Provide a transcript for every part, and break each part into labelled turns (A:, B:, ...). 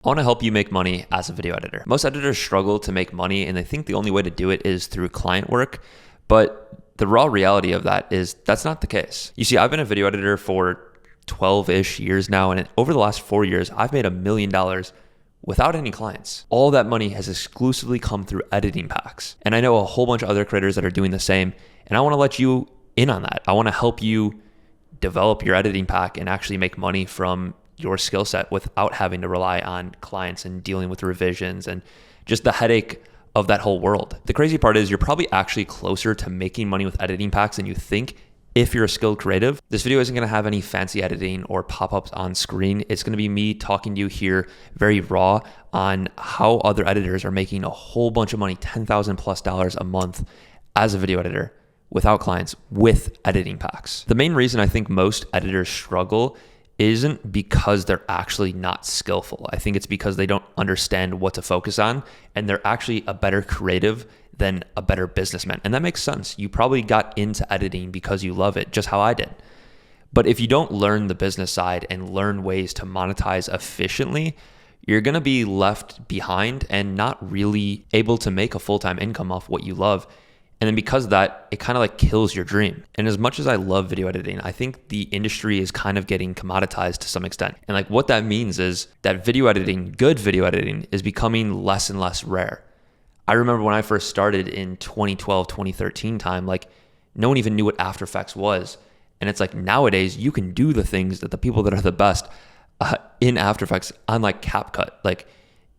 A: I want to help you make money as a video editor. Most editors struggle to make money and they think the only way to do it is through client work, but the raw reality of that is that's not the case. You see, I've been a video editor for 12-ish years now, and over the last 4 years, I've made $1 million without any clients. All that money has exclusively come through editing packs. And I know a whole bunch of other creators that are doing the same, and I want to let you in on that. I want to help you develop your editing pack and actually make money from your skill set without having to rely on clients and dealing with revisions and just the headache of that whole world. The crazy part is you're probably actually closer to making money with editing packs than you think if you're a skilled creative. This video isn't going to have any fancy editing or pop-ups on screen. It's going to be me talking to you here very raw on how other editors are making a whole bunch of money, $10,000+ a month as a video editor without clients with editing packs. The main reason I think most editors struggle isn't because they're actually not skillful. I think it's because they don't understand what to focus on, and they're actually a better creative than a better businessman. And that makes sense. You probably got into editing because you love it, just how I did. But if you don't learn the business side and learn ways to monetize efficiently, you're gonna be left behind and not really able to make a full-time income off what you love. And then because of that, it kind of like kills your dream. And as much as I love video editing, I think the industry is kind of getting commoditized to some extent. And like what that means is that video editing, good video editing, is becoming less and less rare. I remember when I first started in 2012, 2013 time, like no one even knew what After Effects was. And it's like nowadays you can do the things that the people that are the best in After Effects on like CapCut. Like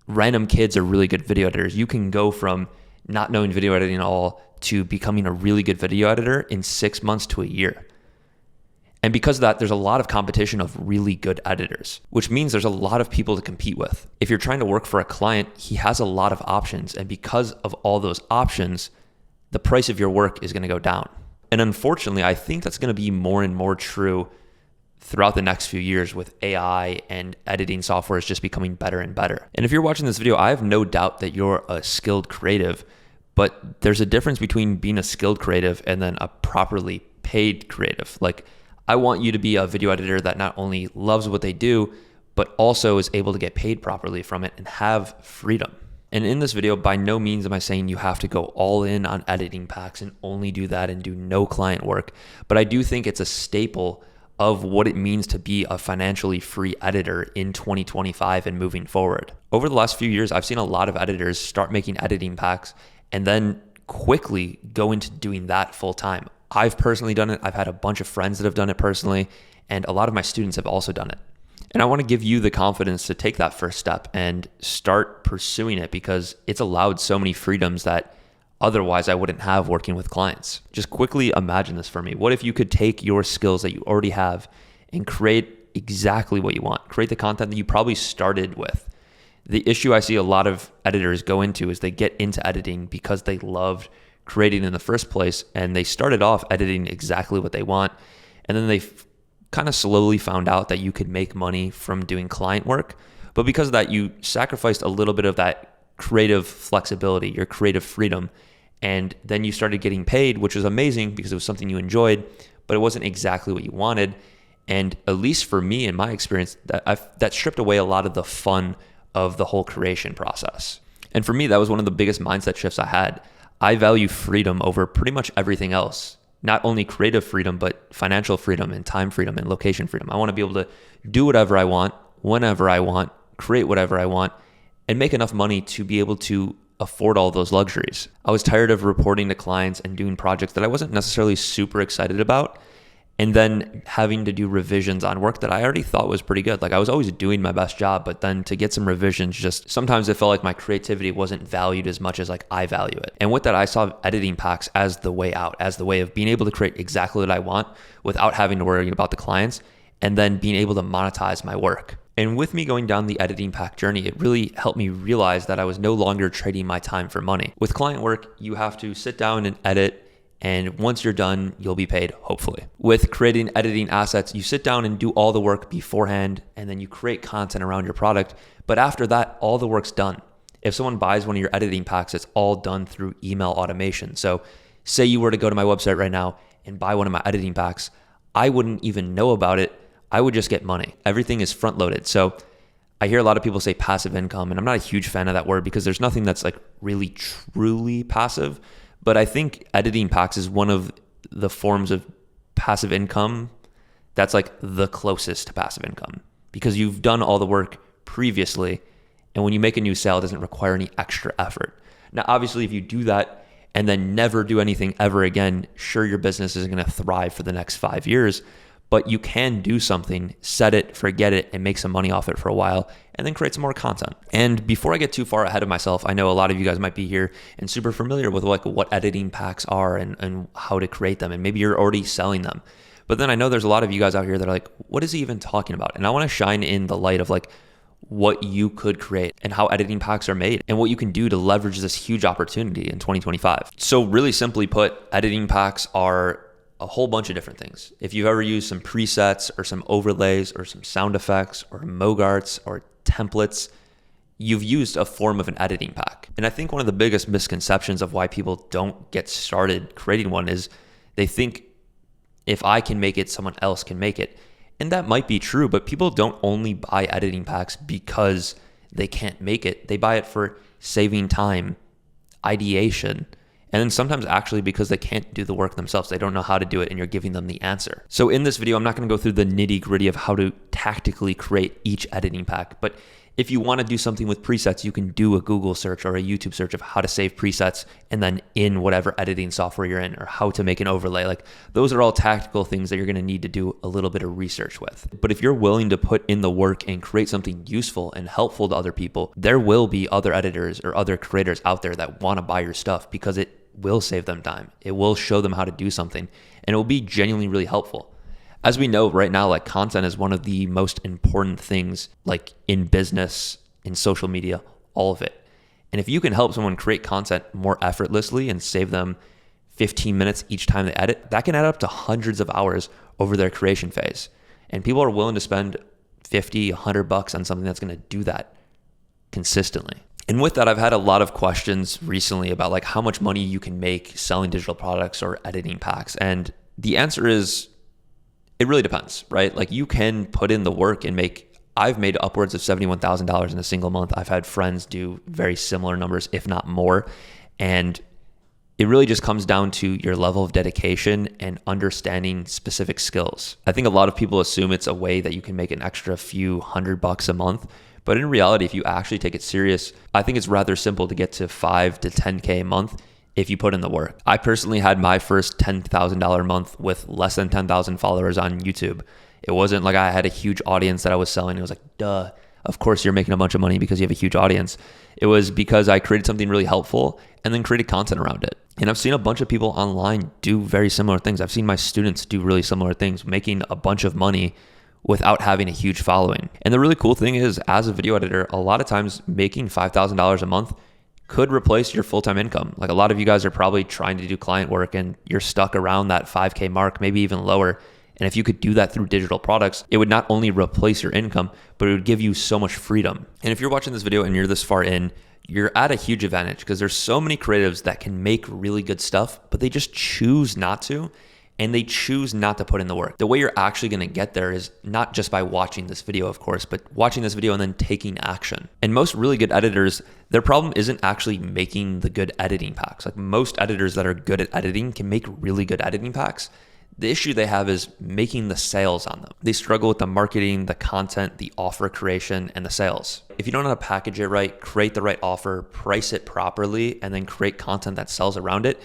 A: random kids are really good video editors. You can go from not knowing video editing at all to becoming a really good video editor in 6 months to a year. And because of that, there's a lot of competition of really good editors, which means there's a lot of people to compete with. If you're trying to work for a client, he has a lot of options. And because of all those options, the price of your work is going to go down. And unfortunately, I think that's going to be more and more true throughout the next few years with AI and editing software is just becoming better and better. And if you're watching this video, I have no doubt that you're a skilled creative, but there's a difference between being a skilled creative and then a properly paid creative. Like I want you to be a video editor that not only loves what they do, but also is able to get paid properly from it and have freedom. And in this video, by no means am I saying you have to go all in on editing packs and only do that and do no client work. But I do think it's a staple of what it means to be a financially free editor in 2025 and moving forward. Over the last few years, I've seen a lot of editors start making editing packs and then quickly go into doing that full time. I've personally done it. I've had a bunch of friends that have done it personally, and a lot of my students have also done it. And I want to give you the confidence to take that first step and start pursuing it because it's allowed so many freedoms that otherwise I wouldn't have working with clients. Just quickly imagine this for me. What if you could take your skills that you already have and create exactly what you want? Create the content that you probably started with. The issue I see a lot of editors go into is they get into editing because they loved creating in the first place and they started off editing exactly what they want. And then they kind of slowly found out that you could make money from doing client work. But because of that, you sacrificed a little bit of that creative flexibility, your creative freedom. And then you started getting paid, which was amazing because it was something you enjoyed, but it wasn't exactly what you wanted. And at least for me, in my experience, that stripped away a lot of the fun of the whole creation process. And for me, that was one of the biggest mindset shifts I had. I value freedom over pretty much everything else. Not only creative freedom, but financial freedom and time freedom and location freedom. I want to be able to do whatever I want, whenever I want, create whatever I want, and make enough money to be able to afford all those luxuries. I was tired of reporting to clients and doing projects that I wasn't necessarily super excited about, and then having to do revisions on work that I already thought was pretty good. Like I was always doing my best job, but then to get some revisions, just sometimes it felt like my creativity wasn't valued as much as like I value it. And with that, I saw editing packs as the way out, as the way of being able to create exactly what I want without having to worry about the clients, and then being able to monetize my work. And with me going down the editing pack journey, it really helped me realize that I was no longer trading my time for money. With client work, you have to sit down and edit, and once you're done, you'll be paid, hopefully. With creating editing assets, you sit down and do all the work beforehand, and then you create content around your product. But after that, all the work's done. If someone buys one of your editing packs, it's all done through email automation. So say you were to go to my website right now and buy one of my editing packs, I wouldn't even know about it. I would just get money. Everything is front loaded. So I hear a lot of people say passive income, and I'm not a huge fan of that word because there's nothing that's like really truly passive. But I think editing packs is one of the forms of passive income that's like the closest to passive income, because you've done all the work previously, and when you make a new sale, it doesn't require any extra effort. Now, obviously, if you do that and then never do anything ever again, sure, your business isn't going to thrive for the next 5 years, but you can do something, set it, forget it, and make some money off it for a while, and then create some more content. And before I get too far ahead of myself, I know a lot of you guys might be here and super familiar with like what editing packs are and how to create them, and maybe you're already selling them. But then I know there's a lot of you guys out here that are like, what is he even talking about? And I want to shine in the light of like what you could create and how editing packs are made and what you can do to leverage this huge opportunity in 2025. So really simply put, editing packs are a whole bunch of different things. If you've ever used some presets or some overlays or some sound effects or mogarts or templates, you've used a form of an editing pack. And I think one of the biggest misconceptions of why people don't get started creating one is they think if I can make it, someone else can make it. And that might be true, but people don't only buy editing packs because they can't make it. They buy it for saving time, ideation, and then sometimes actually because they can't do the work themselves. They don't know how to do it, and you're giving them the answer. So in this video, I'm not going to go through the nitty-gritty of how to tactically create each editing pack, but if you want to do something with presets, you can do a Google search or a YouTube search of how to save presets and then in whatever editing software you're in, or how to make an overlay. Like, those are all tactical things that you're going to need to do a little bit of research with. But if you're willing to put in the work and create something useful and helpful to other people, there will be other editors or other creators out there that want to buy your stuff because it will save them time. It will show them how to do something, and it will be genuinely really helpful. As we know right now, like, content is one of the most important things, like in business, in social media, all of it. And if you can help someone create content more effortlessly and save them 15 minutes each time they edit, that can add up to hundreds of hours over their creation phase. And people are willing to spend $50, $100 on something that's going to do that consistently. And with that, I've had a lot of questions recently about like how much money you can make selling digital products or editing packs. And the answer is, it really depends, right? Like, you can put in the work and I've made upwards of $71,000 in a single month. I've had friends do very similar numbers, if not more. And it really just comes down to your level of dedication and understanding specific skills. I think a lot of people assume it's a way that you can make an extra few $100 a month. But in reality, if you actually take it serious, I think it's rather simple to get to $5 to $10K a month if you put in the work. I personally had my first $10,000 month with less than 10,000 followers on YouTube. It wasn't like I had a huge audience that I was selling. It was like, duh, of course you're making a bunch of money because you have a huge audience. It was because I created something really helpful and then created content around it. And I've seen a bunch of people online do very similar things. I've seen my students do really similar things, making a bunch of money without having a huge following. And the really cool thing is, as a video editor, a lot of times making $5,000 a month could replace your full-time income. Like, a lot of you guys are probably trying to do client work and you're stuck around that 5K mark, maybe even lower. And if you could do that through digital products, it would not only replace your income, but it would give you so much freedom. And if you're watching this video and you're this far in, you're at a huge advantage because there's so many creatives that can make really good stuff, but they just choose not to. And they choose not to put in the work. The way you're actually going to get there is not just by watching this video, of course, but watching this video and then taking action. And most really good editors, their problem isn't actually making the good editing packs. Like, most editors that are good at editing can make really good editing packs. The issue they have is making the sales on them. They struggle with the marketing, the content, the offer creation, and the sales. If you don't know how to package it right, create the right offer, price it properly, and then create content that sells around it,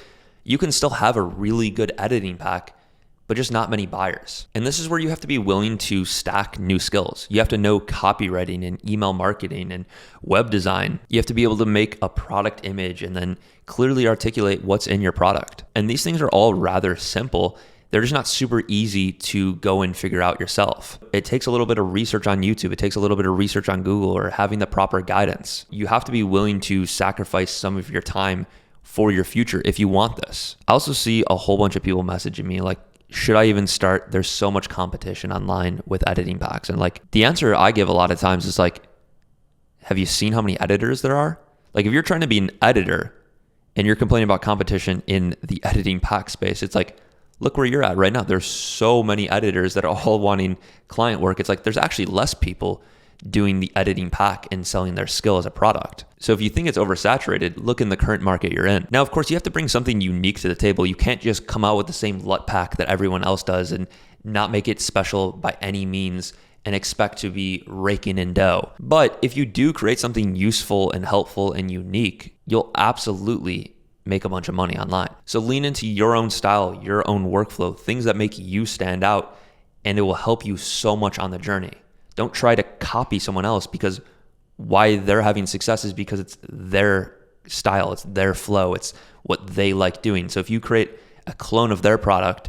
A: you can still have a really good editing pack, but just not many buyers. And this is where you have to be willing to stack new skills. You have to know copywriting and email marketing and web design. You have to be able to make a product image and then clearly articulate what's in your product. And these things are all rather simple. They're just not super easy to go and figure out yourself. It takes a little bit of research on YouTube. It takes a little bit of research on Google, or having the proper guidance. You have to be willing to sacrifice some of your time for your future if you want this. I also see a whole bunch of people messaging me like, should I even start? There's so much competition online with editing packs. And like, the answer I give a lot of times is like, have you seen how many editors there are? Like, if you're trying to be an editor and you're complaining about competition in the editing pack space, it's like, look where you're at right now. There's so many editors that are all wanting client work. It's like, there's actually less people doing the editing pack and selling their skill as a product. So if you think it's oversaturated, look in the current market you're in. Now, of course, you have to bring something unique to the table. You can't just come out with the same LUT pack that everyone else does and not make it special by any means and expect to be raking in dough. But if you do create something useful and helpful and unique, you'll absolutely make a bunch of money online. So lean into your own style, your own workflow, things that make you stand out, and it will help you so much on the journey. Don't try to copy someone else, because why they're having success is because it's their style, it's their flow, it's what they like doing. So if you create a clone of their product,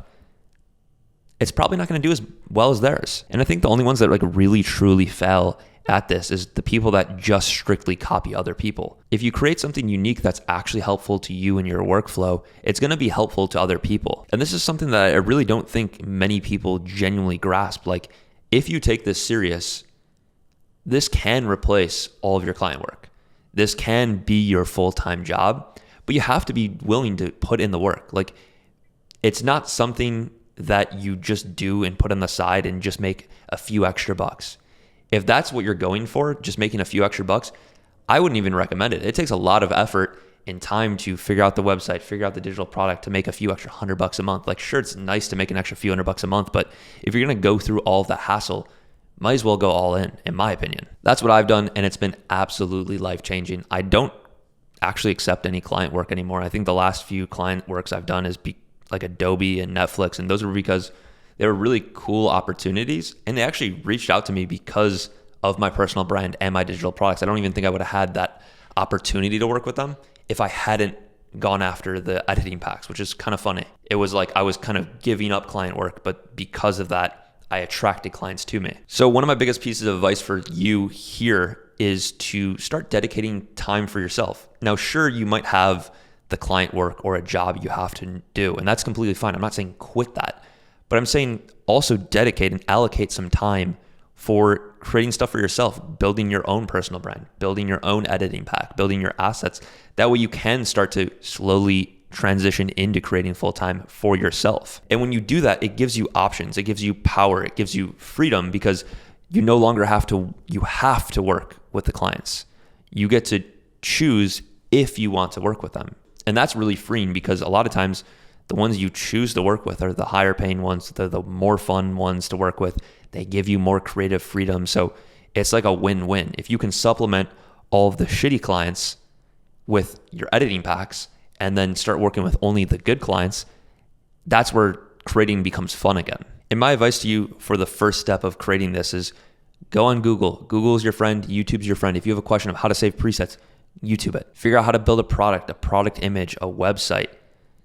A: it's probably not going to do as well as theirs. And I think the only ones that like really truly fail at this is the people that just strictly copy other people. If you create something unique that's actually helpful to you and your workflow, it's going to be helpful to other people. And this is something that I really don't think many people genuinely grasp. Like, if you take this serious, this can replace all of your client work. This can be your full-time job, but you have to be willing to put in the work. Like, it's not something that you just do and put on the side and just make a few extra bucks. If that's what you're going for, just making a few extra bucks, I wouldn't even recommend it. It takes a lot of effort and time to figure out the website, figure out the digital product to make a few extra $100 a month. Like, sure, it's nice to make an extra few $100 a month, but if you're going to go through all of that hassle, might as well go all in my opinion. That's what I've done, and it's been absolutely life-changing. I don't actually accept any client work anymore. I think the last few client works I've done is like Adobe and Netflix, and those were because they were really cool opportunities, and they actually reached out to me because of my personal brand and my digital products. I don't even think I would have had that opportunity to work with them if I hadn't gone after the editing packs, which is kind of funny. It was like I was kind of giving up client work, but because of that, I attracted clients to me. So one of my biggest pieces of advice for you here is to start dedicating time for yourself. Now, sure, you might have the client work or a job you have to do, and that's completely fine. I'm not saying quit that, but I'm saying also dedicate and allocate some time for creating stuff for yourself, building your own personal brand, building your own editing pack, building your assets. That way you can start to slowly transition into creating full-time for yourself. And when you do that, it gives you options, it gives you power, it gives you freedom, because you no longer have to work with the clients. You get to choose if you want to work with them. And that's really freeing, because a lot of times the ones you choose to work with are the higher paying ones. They're the more fun ones to work with. They give you more creative freedom. So it's like a win-win. If you can supplement all of the shitty clients with your editing packs and then start working with only the good clients, that's where creating becomes fun again. And my advice to you for the first step of creating this is go on Google. Google is your friend. YouTube's your friend. If you have a question of how to save presets, YouTube it. Figure out how to build a product image, a website.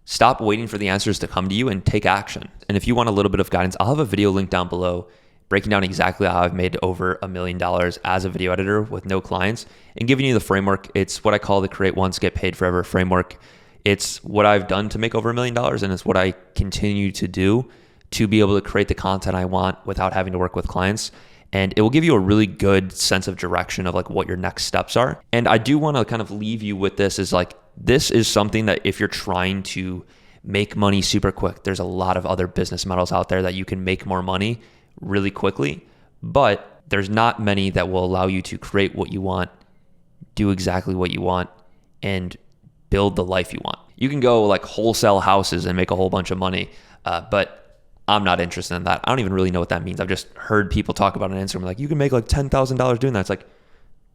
A: Stop waiting for the answers to come to you and take action. And if you want a little bit of guidance, I'll have a video link down below breaking down exactly how I've made over $1 million as a video editor with no clients and giving you the framework. It's what I call the create once, get paid forever framework. It's what I've done to make over $1 million, and it's what I continue to do to be able to create the content I want without having to work with clients. And it will give you a really good sense of direction of like what your next steps are. And I do want to kind of leave you with this, is like, this is something that if you're trying to make money super quick, there's a lot of other business models out there that you can make more money really quickly, but there's not many that will allow you to create what you want, do exactly what you want, and build the life you want. You can go like wholesale houses and make a whole bunch of money, but I'm not interested in that. I don't even really know what that means. I've just heard people talk about it on Instagram, like, you can make like $10,000 doing that. It's like,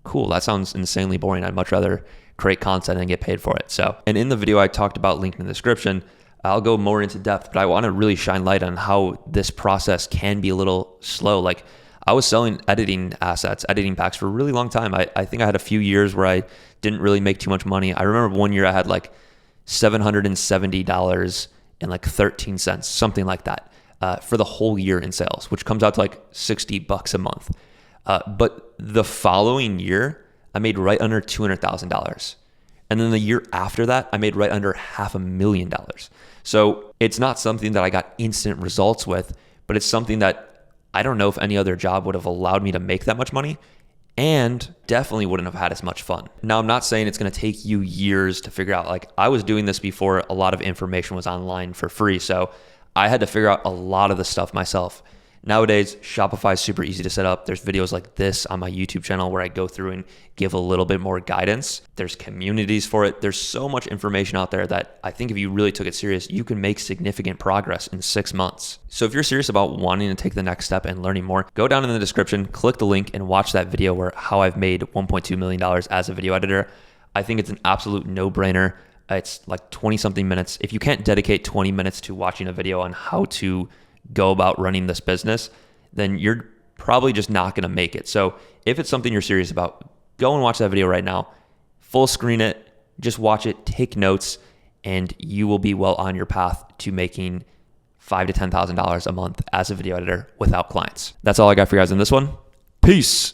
A: cool, that sounds insanely boring. I'd much rather create content and get paid for it. So, and in the video I talked about, linked in the description, I'll go more into depth, but I want to really shine light on how this process can be a little slow. Like, I was selling editing assets, editing packs for a really long time. I think I had a few years where I didn't really make too much money. I remember one year I had like $770 and like 13 cents, something like that, for the whole year in sales, which comes out to like $60 a month. But the following year, I made right under $200,000. And then the year after that, I made right under $500,000. So it's not something that I got instant results with, but it's something that I don't know if any other job would have allowed me to make that much money, and definitely wouldn't have had as much fun. Now, I'm not saying it's going to take you years to figure out. Like, I was doing this before a lot of information was online for free. So I had to figure out a lot of the stuff myself. Nowadays, Shopify is super easy to set up. There's videos like this on my YouTube channel where I go through and give a little bit more guidance. There's communities for it. There's so much information out there that I think if you really took it serious, you can make significant progress in 6 months. So if you're serious about wanting to take the next step and learning more, go down in the description, click the link and watch that video where how I've made $1.2 million as a video editor. I think it's an absolute no-brainer. It's like 20 something minutes. If you can't dedicate 20 minutes to watching a video on how to go about running this business, then you're probably just not going to make it. So if it's something you're serious about, go and watch that video right now, full screen it, just watch it, take notes, and you will be well on your path to making $5,000 to $10,000 a month as a video editor without clients. That's all I got for you guys in this one. Peace.